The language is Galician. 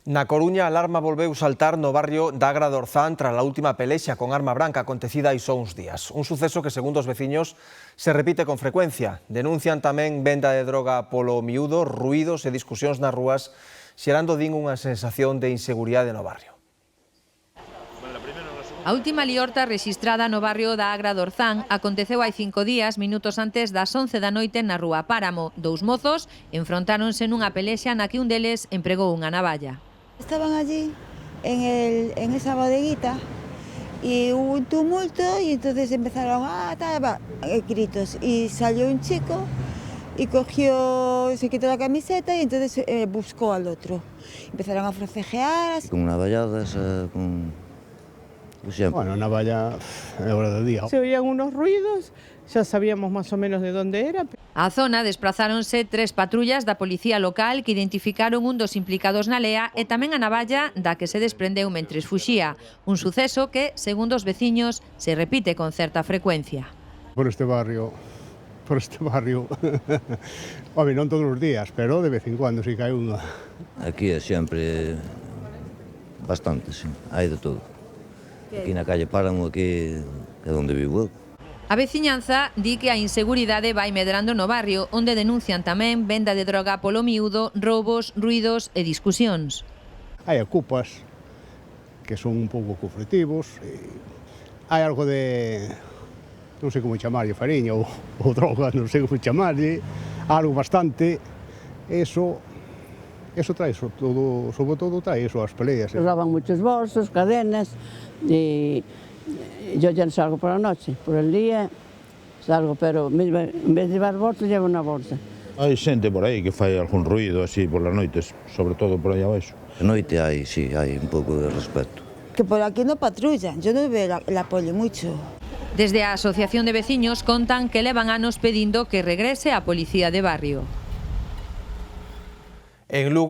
Na Coruña, a alarma volveu saltar no barrio da Agra de Orzán tras a última pelexa con arma branca acontecida hai só uns días. Un suceso que, segundo os veciños, se repite con frecuencia. Denuncian tamén venda de droga polo miúdo, ruídos e discusións nas rúas, xerando, din, unha sensación de inseguridade no barrio. A última liorta rexistrada no barrio da Agra de Orzán aconteceu hai 5 días, minutos antes das 11 da noite na rúa Páramo. Dous mozos enfrontáronse nunha pelexa na que un deles empregou unha navalla. Estaban allí en esa bodeguita y hubo un tumulto y entonces empezaron gritos y salió un chico y se quitó la camiseta y entonces buscó al otro. Empezaron a forcejear. Con navalladas, Bueno, navalla é hora do día. Se oían unos ruidos, xa sabíamos máis ou menos de onde era. Á zona desprazáronse 3 patrullas da policía local que identificaron un dos implicados na lea e tamén a navalla da que se desprendeu mentres fuxía. Un suceso que, segundo os veciños, se repite con certa frecuencia. Por este barrio, home, non todos os días, pero de vez en cuando si cae unha. Aquí é sempre bastante, sí, hai de todo. Aquí na calle Páramo, aquí é onde vivo eu. A veciñanza di que a inseguridade vai medrando no barrio, onde denuncian tamén venda de droga polo miúdo, roubos, ruidos e discusións. Hai ocupas que son un pouco conflitivos, hai algo de, non sei como chamarlle, fariña ou drogas, non sei como chamarlle, algo bastante, eso trae todo, sobre todo trae eso, as peleas. Roban muchos bolsos, cadenas, y yo ya no salgo por la noche, por el día salgo, pero en vez de llevar bolsa, llevo una bolsa. Hai xente por aí que fai algún ruido así por las noites, sobre todo por aí abaixo. De noite hai, sí, hai un pouco de respeto. Que por aquí no patrullan, yo no veo el apoyo mucho. Desde a Asociación de Veciños contan que levan anos pedindo que regrese a policía de barrio. En Lugo,